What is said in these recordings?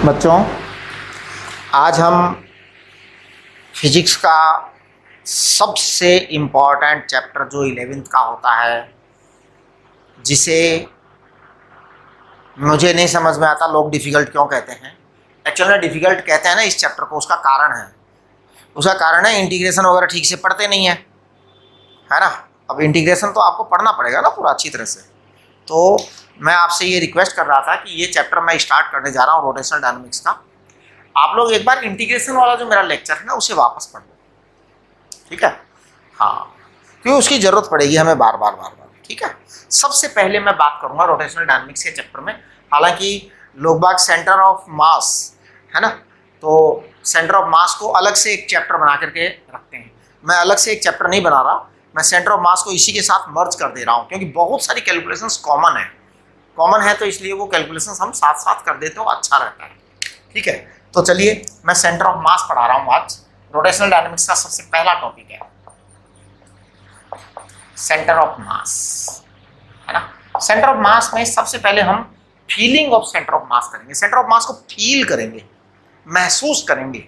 बच्चों, आज हम फिजिक्स का सबसे इम्पॉर्टेंट चैप्टर जो 11th का होता है, जिसे मुझे नहीं समझ में आता लोग डिफ़िकल्ट क्यों कहते हैं। एक्चुअली डिफ़िकल्ट कहते हैं ना इस चैप्टर को, उसका कारण है इंटीग्रेशन वगैरह ठीक से पढ़ते नहीं है ना। अब इंटीग्रेशन तो आपको पढ़ना पड़ेगा ना पूरा अच्छी तरह से। तो मैं आपसे ये रिक्वेस्ट कर रहा था कि ये चैप्टर मैं स्टार्ट करने जा रहा हूँ रोटेशनल डायनामिक्स का। आप लोग एक बार इंटीग्रेशन वाला जो मेरा लेक्चर है ना उसे वापस पढ़ लो, ठीक है? हाँ, क्योंकि उसकी ज़रूरत पड़ेगी हमें बार बार। ठीक है, सबसे पहले मैं बात करूँगा रोटेशनल डायनामिक्स के चैप्टर में। हालांकि लोग बाग सेंटर ऑफ मास है ना, तो सेंटर ऑफ मास को अलग से एक चैप्टर बना करके रखते हैं। मैं अलग से एक चैप्टर नहीं बना रहा, मैं सेंटर ऑफ मास को इसी के साथ मर्ज कर दे रहा हूँ, क्योंकि बहुत सारी कैलकुलेशंस कॉमन है तो इसलिए वो कैलकुलेशंस हम साथ साथ कर देते हो, अच्छा रहता है। ठीक है, तो चलिए मैं सेंटर ऑफ मास पढ़ा रहा हूँ आज। रोटेशनल डायनामिक्स का सबसे पहला टॉपिक है सेंटर ऑफ मास, है ना। सेंटर ऑफ मास में सबसे पहले हम feeling of centre of mass करेंगे। सेंटर ऑफ मास को फील करेंगे, महसूस करेंगे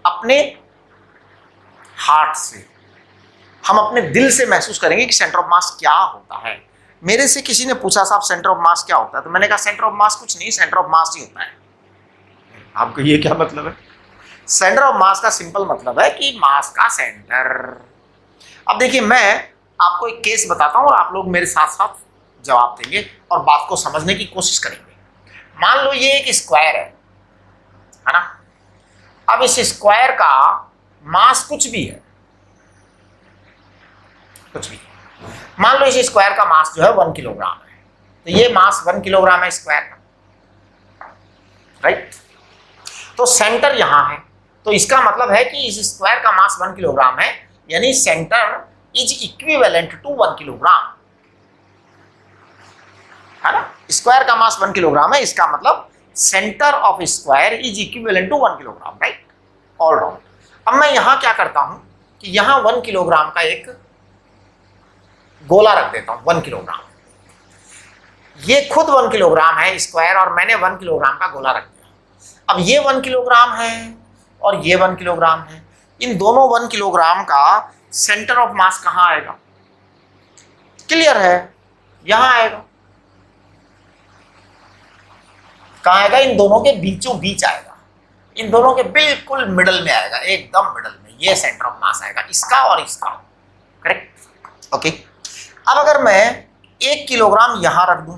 अपने हार्ट से। हम अपने दिल से महसूस करेंगे कि सेंटर ऑफ मास क्या होता है। मेरे से किसी ने पूछा साहब सेंटर ऑफ मास क्या होता है, तो मैंने कहा सेंटर ऑफ मास कुछ नहीं, सेंटर ऑफ मास ही होता है। आपको ये क्या मतलब है? सेंटर ऑफ मास का सिंपल मतलब है कि मास का सेंटर। अब देखिए, मैं आपको एक केस बताता हूं और आप लोग मेरे साथ साथ जवाब देंगे और बात को समझने की कोशिश करेंगे। मान लो ये एक स्क्वायर है ना। अब इस स्क्वायर का मास कुछ भी है, कुछ भी। मान लो इस स्क्वायर का मास जो है 1 किलोग्राम है, तो ये मास 1 किलोग्राम है स्क्वायर का, राइट। तो सेंटर यहां है, तो इसका मतलब है कि इस स्क्वायर का मास 1 किलोग्राम है, यानी centre is equivalent to 1 kilogram, है ना। स्क्वायर का मास 1 किलोग्राम है, इसका मतलब centre of square is equivalent to 1 kilogram, right, all round. अब मैं यहां क्या करता हूं कि यहां 1 किलोग्राम का एक गोला रख देता हूं, 1 किलोग्राम। ये खुद 1 किलोग्राम है स्क्वायर, और मैंने 1 किलोग्राम का गोला रख दिया। अब ये 1 किलोग्राम है और ये 1 किलोग्राम है। इन दोनों 1 किलोग्राम का सेंटर ऑफ मास कहां आएगा? क्लियर है, यहां आएगा। कहां आएगा? इन दोनों के बीचों बीच आएगा, इन दोनों के बिल्कुल मिडल में आएगा, एकदम मिडल में। ये सेंटर ऑफ मास आएगा, इसका और इसका, करेक्ट, ओके। अब अगर मैं 1 किलोग्राम यहां रख दूं,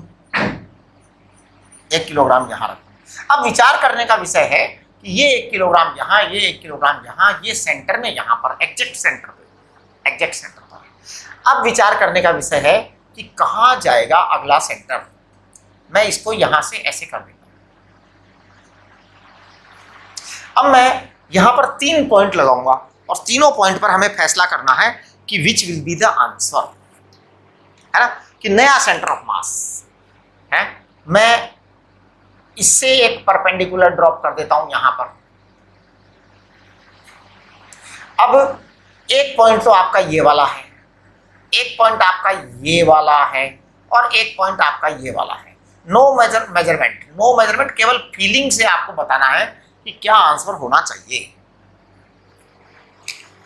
1 किलोग्राम यहां रख दूं, अब विचार करने का विषय है कि ये 1 किलोग्राम यहां, ये 1 किलोग्राम यहां, ये सेंटर में यहां पर, एग्जैक्ट सेंटर पर। अब विचार करने का विषय है कि कहां जाएगा अगला सेंटर। मैं इसको यहां से ऐसे कर देता हूं। अब मैं यहां पर 3 पॉइंट लगाऊंगा और तीनों पॉइंट पर हमें फैसला करना है कि which will be the answer, है ना, कि नया सेंटर ऑफ मास है। मैं इससे एक परपेंडिकुलर ड्रॉप कर देता हूं यहां पर। अब एक पॉइंट तो आपका ये वाला है, एक पॉइंट आपका ये वाला है, और एक पॉइंट आपका ये वाला है। नो मेजरमेंट, केवल फीलिंग से आपको बताना है कि क्या आंसर होना चाहिए,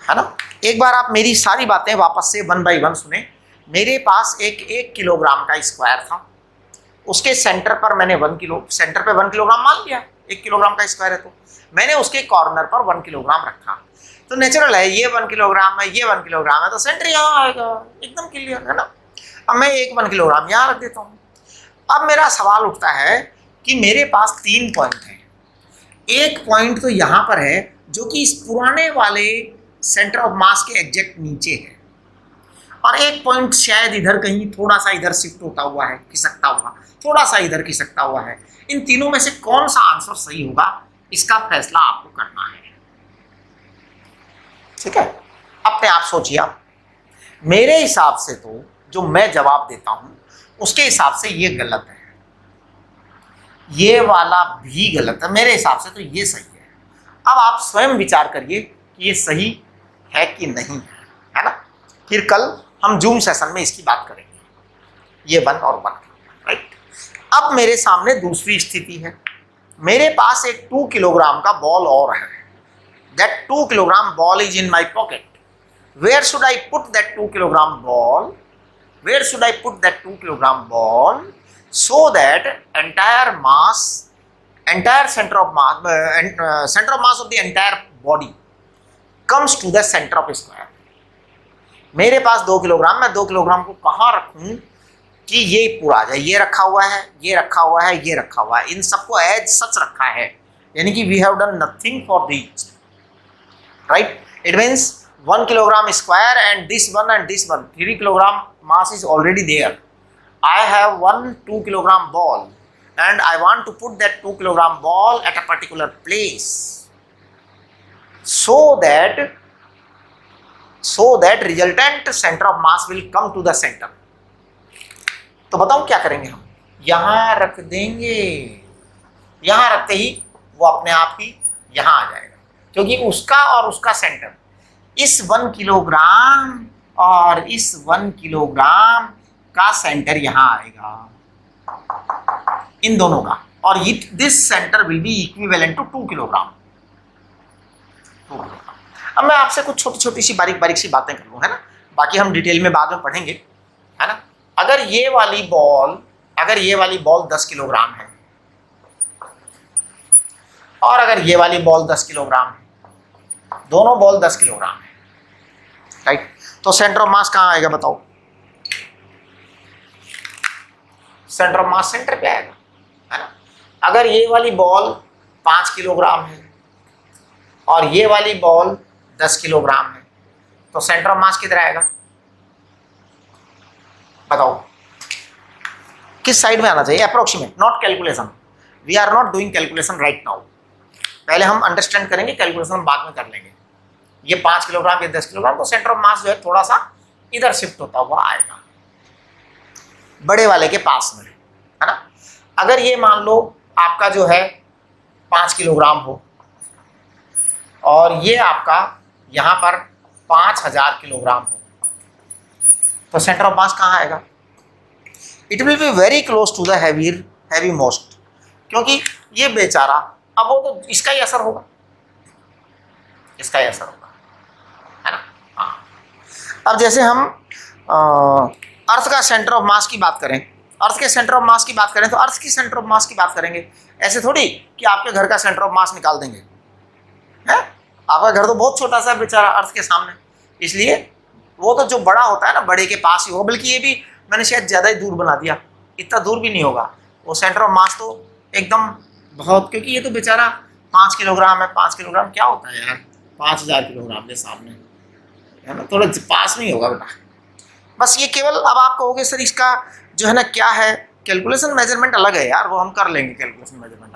है ना। एक बार आप मेरी सारी बातें वापस से 1 बाय 1 सुने। मेरे पास एक 1 किलोग्राम का स्क्वायर था, उसके सेंटर पर मैंने 1 किलोग्राम मान लिया। 1 किलोग्राम का स्क्वायर है तो मैंने उसके कॉर्नर पर 1 किलोग्राम रखा। तो नेचुरल है, ये 1 किलोग्राम है, ये 1 किलोग्राम है, तो सेंटर यहाँ आएगा, एकदम क्लियर है ना। अब मैं एक 1 किलोग्राम यहाँ रख देता हूँ। अब मेरा सवाल उठता है कि मेरे पास 3 पॉइंट हैं। एक पॉइंट तो यहाँ पर है जो कि इस पुराने वाले सेंटर ऑफ मास के एग्जैक्ट नीचे है, और एक पॉइंट शायद इधर कहीं थोड़ा सा इधर शिफ्ट होता हुआ है, खिसकता हुआ, थोड़ा सा इधर खिसकता हुआ है। इन तीनों में से कौन सा आंसर सही होगा, इसका फैसला आपको करना है, ठीक है। अपने आप सोचिए। मेरे हिसाब से तो जो मैं जवाब देता हूं उसके हिसाब से ये गलत है, ये वाला भी गलत है, मेरे हिसाब से तो ये सही है। अब आप स्वयं विचार करिए कि ये सही है कि नहीं है ना। फिर कल हम जूम सेशन में इसकी बात करेंगे, ये 1 और 1, राइट। अब मेरे सामने दूसरी स्थिति है, मेरे पास एक 2 किलोग्राम का बॉल और है, that 2 kilogram ball is in my pocket, where should I put that 2 kilogram ball, where should I put that 2 kilogram ball so that entire mass, entire centre of mass, centre of mass of the entire body comes to the centre of square. मेरे पास 2 kilogram, मैं 2 kilogram को कहाँ रखूं कि ये पूरा आ जाए, ये रखा हुआ है, ये रखा हुआ है, ये रखा हुआ है, इन सबको एज सच रखा है, यानी कि we have done nothing for these, right. It means 1 kilogram square and this one and this one, 3 kilogram mass is already there. I have one 2 kilogram ball and I want to put that 2 kilogram ball at a particular place so that resultant center of mass will come to the center. तो बताओ क्या करेंगे हम, यहां रख देंगे, यहां रखते ही वो अपने आप ही यहां आ जाएगा, क्योंकि उसका और उसका सेंटर इस 1 किलोग्राम और इस 1 किलोग्राम का सेंटर यहां आएगा, इन दोनों का, और this centre will be equivalent to 2 kilogram. अब मैं आपसे कुछ छोटी छोटी सी बारीक बारीक सी बातें कर लूँ, है ना, बाकी हम डिटेल में बाद में पढ़ेंगे, है ना। अगर ये वाली बॉल 10 किलोग्राम है और अगर ये वाली बॉल 10 किलोग्राम है, दोनों बॉल 10 किलोग्राम है, राइट, तो सेंटर ऑफ मास कहाँ आएगा बताओ, सेंटर ऑफ मास सेंटर पे आएगा, है ना। अगर ये वाली बॉल 5 किलोग्राम है और ये वाली बॉल 10 किलोग्राम है, तो सेंटर ऑफ मास किधर आएगा बताओ, किस साइड में आना चाहिए, approximate, not calculation, we are not doing calculation right now, पहले हम अंडरस्टैंड करेंगे, कैलकुलेशन हम बाद में कर लेंगे। ये 5 किलोग्राम, ये 10 किलोग्राम, तो सेंटर ऑफ मास जो है थोड़ा सा इधर शिफ्ट होता हुआ आएगा, बड़े वाले के पास में, है ना। अगर ये मान लो आपका जो है 5 किलोग्राम हो और ये आपका यहाँ पर 5000 किलोग्राम हो, तो सेंटर ऑफ मास कहाँ आएगा, it will be very close to the heavy most, क्योंकि ये बेचारा, अब वो तो इसका ही असर होगा, इसका ही असर होगा, है ना। हाँ, अब जैसे हम अर्थ का सेंटर ऑफ मास की बात करें, अर्थ के सेंटर ऑफ मास की बात करें, तो अर्थ की सेंटर ऑफ मास की बात करेंगे, ऐसे थोड़ी कि आपके घर का सेंटर ऑफ मास निकाल देंगे, है, आपका घर तो बहुत छोटा सा बेचारा अर्थ के सामने, इसलिए वो तो जो बड़ा होता है ना, बड़े के पास ही होगा, बल्कि ये भी मैंने शायद ज़्यादा ही दूर बना दिया, इतना दूर भी नहीं होगा वो सेंटर ऑफ मास, तो एकदम बहुत, क्योंकि ये तो बेचारा 5 किलोग्राम है, 5 किलोग्राम क्या होता है यार, 5000 किलोग्राम के सामने, है ना, थोड़ा पास में ही होगा बेटा। बस ये केवल, अब आप कहोगे सर इसका जो है ना क्या है, कैलकुलेशन मेजरमेंट अलग है यार, वो हम कर लेंगे कैलकुलेशन मेजरमेंट,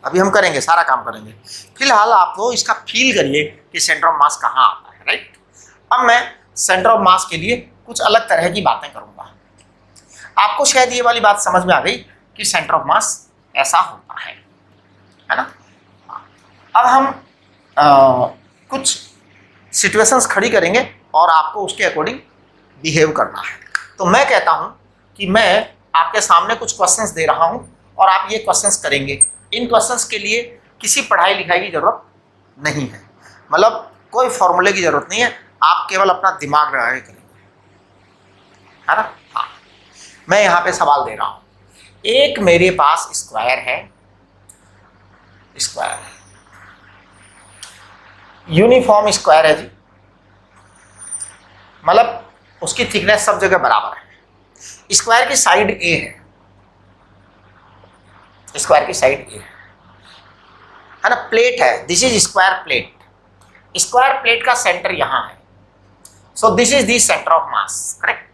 अभी हम करेंगे, सारा काम करेंगे, फिलहाल आप तो इसका फील करिए कि सेंटर ऑफ मास कहाँ आता है, राइट। अब मैं सेंटर ऑफ मास के लिए कुछ अलग तरह की बातें करूंगा, आपको शायद ये वाली बात समझ में आ गई कि सेंटर ऑफ मास ऐसा होता है ना। अब हम कुछ सिचुएशंस खड़ी करेंगे और आपको उसके अकॉर्डिंग बिहेव करना है। तो मैं कहता हूं कि मैं आपके सामने कुछ क्वेश्चंस दे रहा हूं और आप ये क्वेश्चंस करेंगे, इन क्वेश्चंस के लिए किसी पढ़ाई लिखाई की जरूरत नहीं है, मतलब कोई फॉर्मूले की जरूरत नहीं है, आप केवल अपना दिमाग लगा के करेंगे, है ना। हाँ, मैं यहाँ पे सवाल दे रहा हूँ, एक मेरे पास स्क्वायर है, यूनिफॉर्म स्क्वायर है जी, मतलब उसकी थिकनेस सब जगह बराबर है, स्क्वायर की साइड ए है, स्क्वायर की साइड ए है ना, प्लेट है, this is square plate, square plate का सेंटर यहां है, so this is the centre of mass, correct.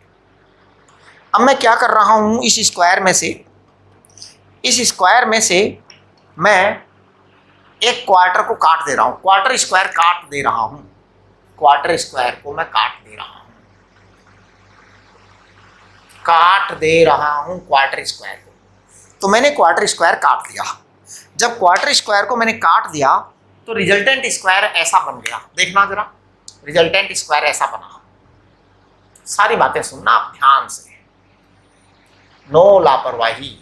अब मैं क्या कर रहा हूं, इस स्क्वायर में से मैं एक क्वार्टर को काट दे रहा हूं, क्वार्टर स्क्वायर काट दे रहा हूं, क्वार्टर स्क्वायर को मैं काट दे रहा हूं, क्वार्टर स्क्वायर को, तो मैंने क्वार्टर स्क्वायर काट दिया। जब क्वार्टर स्क्वायर को मैंने काट दिया तो रिजल्टेंट स्क्वायर ऐसा बन गया, देखना जरा, रिजल्टेंट स्क्वायर ऐसा बना। सारी बातें सुनना आप ध्यान से, नो लापरवाही,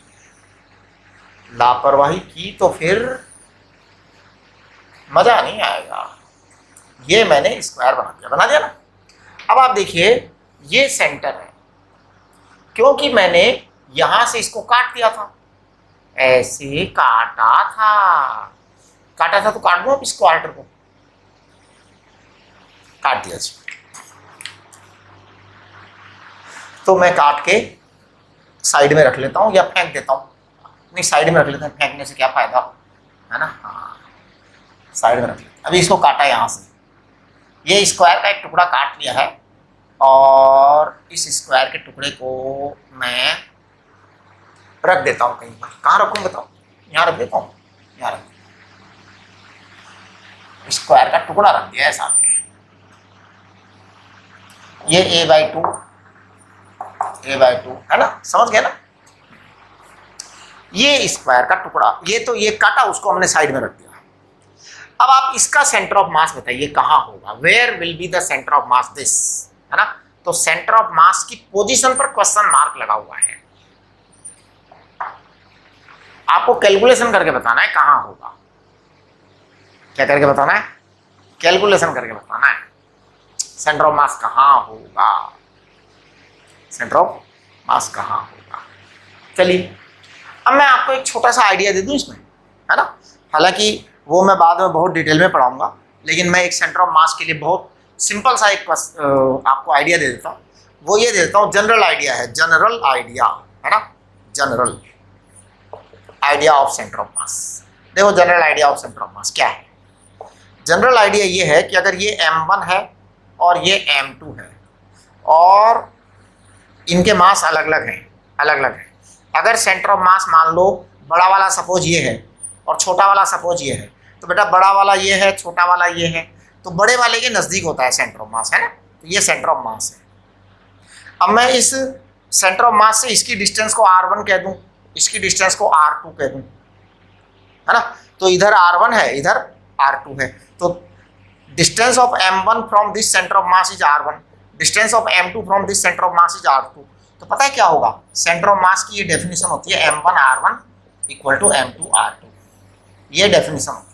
लापरवाही की तो फिर मजा नहीं आएगा। ये मैंने स्क्वायर बना दिया ना। अब आप देखिए ये सेंटर है, क्योंकि मैंने यहां से इसको काट दिया था, ऐसे काटा था तो काट दो इस क्वार्टर को, काट दिया जी। तो मैं काट के साइड में रख लेता हूं या फेंक देता हूं, नहीं साइड में रख लेते हैं, फेंकने से क्या फायदा है ना। हाँ साइड में रख लेते। अभी इसको काटा यहां से, ये स्क्वायर का एक टुकड़ा काट लिया है और इस स्क्वायर के टुकड़े को मैं रख देता हूं कहीं पर। कहाँ रखूं बताओ? यहाँ रख देता हूं, यहाँ रख देता। स्क्वायर का टुकड़ा रख दिया है सामने। ये a/2 है ना, समझ गए ना। ये स्क्वायर का टुकड़ा, ये तो ये काटा, उसको हमने साइड में रख दिया। अब आप इसका सेंटर ऑफ मास बताइए कहां होगा, where will be the centre of mass this, है ना। तो सेंटर ऑफ मास की पोजीशन पर क्वेश्चन मार्क लगा हुआ है, आपको कैलकुलेशन करके बताना है कहां होगा। क्या करके बताना है? कैलकुलेशन करके बताना है सेंटर ऑफ मास कहां होगा, सेंटर ऑफ मास कहां होगा। चलिए अब मैं आपको एक छोटा सा आइडिया दे दूं इसमें, है ना। हालांकि वो मैं बाद में बहुत डिटेल में पढ़ाऊंगा, लेकिन मैं एक सेंटर ऑफ मास के लिए बहुत सिंपल सा एक आपको आइडिया दे देता हूँ। वो ये दे देता हूँ, जनरल आइडिया है, जनरल आइडिया है ना, general idea of centre of mass. देखो general idea of centre of mass क्या है। जनरल आइडिया ये है कि अगर ये m1 है और ये m2 है और इनके मास अलग अलग हैं, अगर सेंटर ऑफ मास मान लो बड़ा वाला सपोज ये है और छोटा वाला सपोज ये है, तो बेटा बड़ा वाला ये है, छोटा वाला ये है, तो बड़े वाले के नज़दीक होता है सेंटर ऑफ मास, है ना। तो ये सेंटर ऑफ मास है। अब मैं इस सेंटर ऑफ मास से इसकी डिस्टेंस को r1 कह दूं, इसकी डिस्टेंस को r2 कह दूं, है ना। तो इधर r1 है, इधर r2 है। तो distance of m1 from this centre of mass is r1, distance of m2 from this centre of mass is r2। तो पता है क्या होगा, सेंटर ऑफ मास की ये डेफिनेशन होती है m1 r1 equal to m2 r2, ये डेफिनेशन होती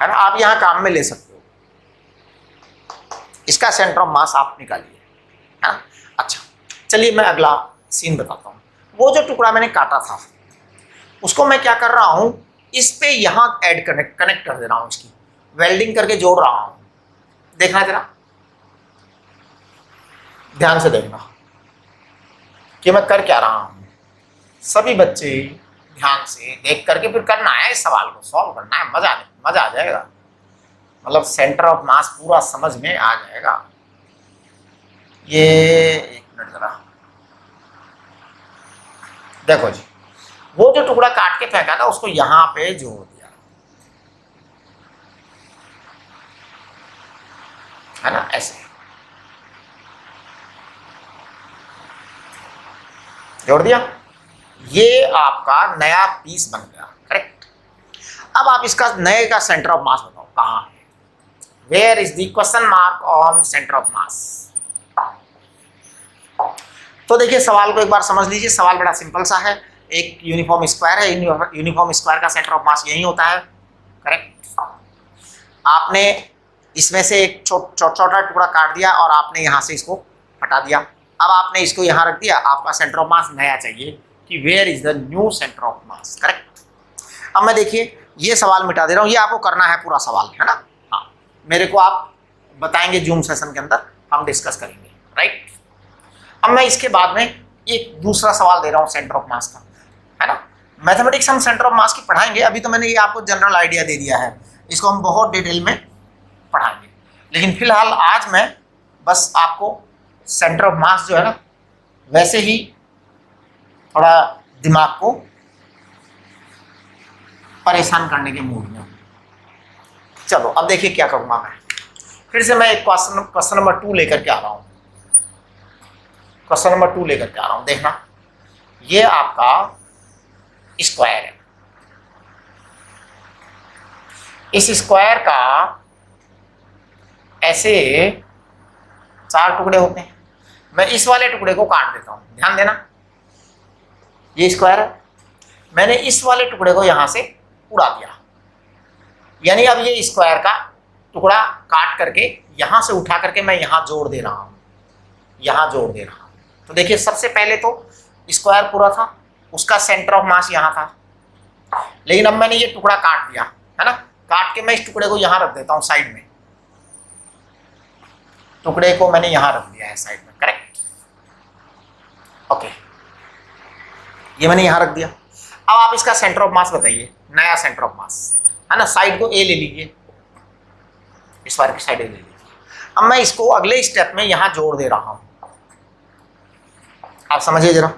है ना। आप यहाँ काम में ले सकते हो, इसका सेंटर ऑफ मास आप निकालिए, है ना। अच्छा चलिए मैं अगला सीन बताता हूँ। वो जो टुकड़ा मैंने काटा था उसको मैं क्या कर रहा हूँ, इस पे यहाँ ऐड कनेक्ट कर दे रहा हूँ, इसकी वेल्डिंग करके जोड़ रहा हूँ। देखना जरा, ध्यान से देखना कि मैं कर क्या रहा हूँ। सभी बच्चे ध्यान से देख करके फिर करना है, इस सवाल को सॉल्व करना है, मजा आ जाएगा, मतलब सेंटर ऑफ मास पूरा समझ में आ जाएगा। ये एक मिनट जरा देखो जी, वो जो टुकड़ा काट के फेंका था उसको यहां पे जोड़ दिया, है ना, ऐसे जोड़ दिया। ये आपका नया पीस बन गया, करेक्ट। अब आप इसका नए का सेंटर ऑफ मास बताओ कहां है, where is the question mark on centre of mass. तो देखिए सवाल को एक बार समझ लीजिए, सवाल बड़ा सिंपल सा है। एक यूनिफॉर्म स्क्वायर है, यूनिफॉर्म स्क्वायर का सेंटर ऑफ मास यही होता है, करेक्ट। आपने इसमें से एक छोटा टुकड़ा काट दिया और आपने यहाँ से इसको हटा दिया। अब आपने इसको यहाँ रख दिया, आपका सेंटर ऑफ मास नया चाहिए कि where is the new centre of mass, correct. अब मैं देखिए ये सवाल मिटा दे रहा हूँ, ये आपको करना है पूरा सवाल, है ना। हाँ मेरे को आप बताएंगे जूम सेशन के अंदर, हम डिस्कस करेंगे, राइट। अब मैं इसके बाद में एक दूसरा सवाल दे रहा हूँ सेंटर ऑफ मास का, है ना। मैथमेटिक्स हम सेंटर ऑफ मास की पढ़ाएंगे, अभी तो मैंने ये आपको जनरल आइडिया दे दिया है, इसको हम बहुत डिटेल में पढ़ाएंगे। लेकिन फिलहाल आज मैं बस आपको सेंटर ऑफ मास जो है ना, वैसे ही थोड़ा दिमाग को परेशान करने के मूड में हूँ। चलो अब देखिए क्या करूँगा मैं, फिर से मैं एक क्वेश्चन नंबर 2 लेकर के आ रहा हूँ, क्वेश्चन नंबर 2 लेकर के आ रहा हूँ। देखना ये आपका स्क्वायर है, इस स्क्वायर का ऐसे 4 टुकड़े होते हैं। मैं इस वाले टुकड़े को काट देता हूं, ध्यान देना, ये स्क्वायर है, मैंने इस वाले टुकड़े को यहां से उड़ा दिया, यानी अब ये स्क्वायर का टुकड़ा काट करके यहां से उठा करके मैं यहां जोड़ दे रहा हूं, यहां जोड़ दे रहा हूं। तो देखिए सबसे पहले तो स्क्वायर पूरा था, उसका सेंटर ऑफ मास यहां था, लेकिन अब मैंने ये टुकड़ा काट दिया है ना, काट के मैं इस टुकड़े को यहां रख देता हूं साइड में, टुकड़े को मैंने यहां रख दिया है साइड में, करेक्ट, ओके, ये मैंने यहां रख दिया। अब आप इसका सेंटर ऑफ मास बताइए, नया सेंटर ऑफ मास है ना, साइड को ए ले लीजिए, इस बार की साइड ए ले लीजिए। अब मैं इसको अगले स्टेप में यहां जोड़ दे रहा हूं, आप समझिए जरा,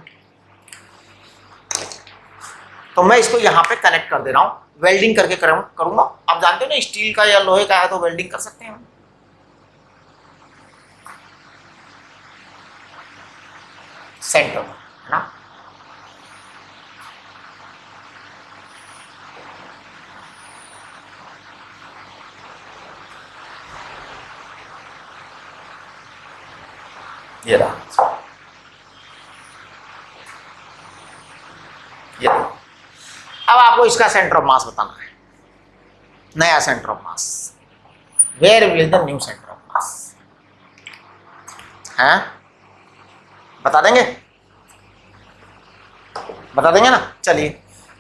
तो मैं इसको यहां पे कनेक्ट कर दे रहा हूं, वेल्डिंग करके करूंगा। आप जानते हो ना स्टील का या लोहे का है तो वेल्डिंग कर सकते हैं, सेंटर है ना, ये रहा, ये रहा। अब आपको इसका सेंटर ऑफ मास बताना है, नया centre of mass, where will the new centre of mass है, बता देंगे, बता देंगे ना। चलिए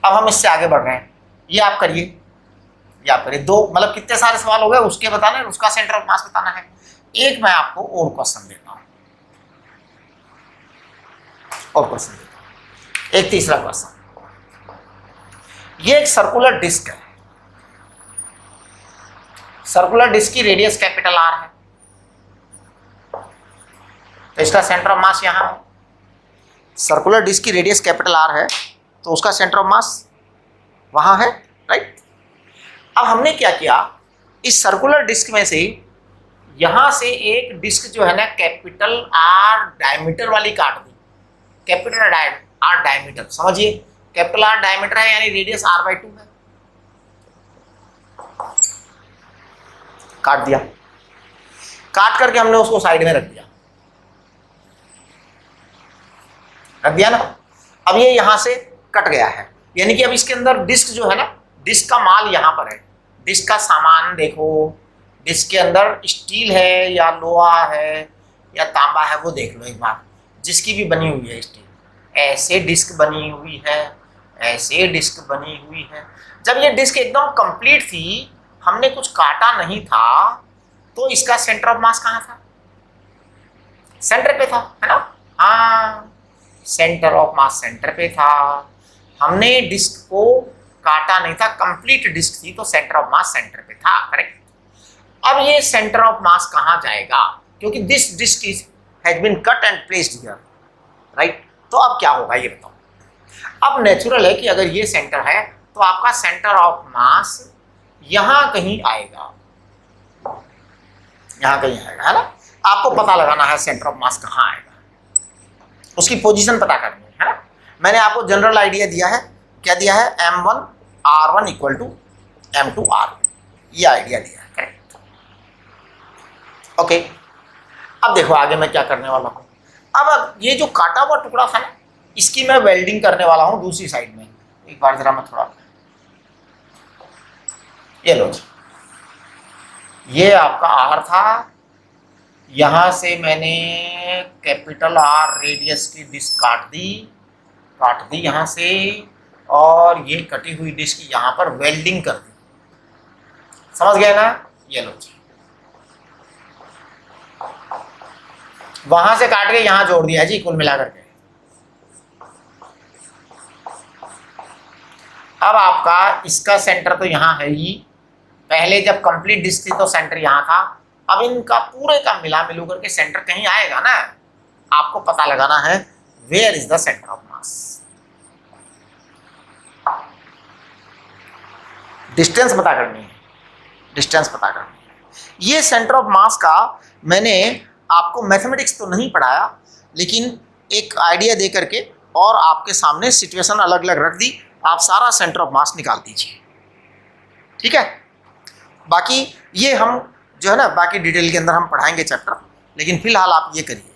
अब हम इससे आगे बढ़ रहे हैं, ये आप करिए, ये आप करिए, दो मतलब कितने सारे सवाल हो गए, उसके बताना है, उसका सेंटर ऑफ मास बताना है। एक मैं आपको और क्वेश्चन देता हूं, और क्वेश्चन देता हूं, एक तीसरा क्वेश्चन। ये एक सर्कुलर डिस्क है, सर्कुलर डिस्क की रेडियस कैपिटल आर है, तो इसका सेंटर ऑफ मास यहां है। सर्कुलर डिस्क की रेडियस कैपिटल आर है तो उसका सेंटर ऑफ मास वहां है, राइट। अब हमने क्या किया, इस सर्कुलर डिस्क में से यहां से एक डिस्क जो है ना कैपिटल आर डायमीटर वाली काट दी, कैपिटल आर डायमीटर, समझिए कैपिटल आर डायमीटर है यानी रेडियस r/2 है, काट दिया, काट करके हमने उसको साइड में रख दिया, रख दिया ना। अब ये यहां से कट गया है, यानी कि अब इसके अंदर डिस्क जो है ना, डिस्क का माल यहां पर है, डिस्क का सामान देखो, डिस्क के अंदर स्टील है या लोहा है या तांबा है, वो देख लो एक बार, जिसकी भी बनी हुई है स्टील, ऐसे डिस्क बनी हुई है, ऐसे डिस्क बनी हुई है। जब ये डिस्क एकदम कंप्लीट थी, हमने कुछ काटा नहीं था, तो इसका सेंटर ऑफ मास कहाँ था, सेंटर पे था, है ना, हाँ सेंटर ऑफ मास सेंटर पे था, हमने डिस्क को काटा नहीं था, कंप्लीट डिस्क थी तो सेंटर ऑफ मास सेंटर पे था, करेक्ट। अब ये सेंटर ऑफ मास कहाँ जाएगा, क्योंकि this disc is has been cut and placed here, right. तो अब क्या होगा ये बताओ। अब नेचुरल है कि अगर ये सेंटर है तो आपका सेंटर ऑफ मास यहां कहीं आएगा, यहां कहीं आएगा, है ना। आपको पता लगाना है सेंटर ऑफ मास कहां आएगा, उसकी पोजीशन पता करनी है ना। मैंने आपको जनरल आइडिया दिया है, क्या दिया है, m1r1 इक्वल टू m2r2, ये आइडिया दिया है, करेक्ट, ओके। अब देखो आगे मैं क्या करने वाला हूं। अब ये जो काटा हुआ टुकड़ा था ना, इसकी मैं वेल्डिंग करने वाला हूं दूसरी साइड में। एक बार जरा मैं थोड़ा, ये लो जी, ये आपका आर था, यहां से मैंने कैपिटल आर रेडियस की डिस्क काट दी यहां से, और ये कटी हुई डिस्क यहां पर वेल्डिंग कर दी, समझ गए ना। ये लो जी, वहां से काट के यहां जोड़ दिया जी, कुल मिलाकर के। अब आपका इसका सेंटर तो यहां है ही, पहले जब कंप्लीट डिस्क थी तो सेंटर यहां था, अब इनका पूरे का मिलू करके सेंटर कहीं आएगा ना। आपको पता लगाना है where is the centre of mass, distance पता करनी है, डिस्टेंस पता करनी है। ये सेंटर ऑफ मास का मैंने आपको मैथमेटिक्स तो नहीं पढ़ाया, लेकिन एक आइडिया दे करके और आपके सामने सिचुएशन अलग अलग रख दी, आप सारा सेंटर ऑफ मास निकाल दीजिए, ठीक है। बाकी ये हम जो है ना, बाकी डिटेल के अंदर हम पढ़ाएंगे चैप्टर, लेकिन फिलहाल आप ये करिए।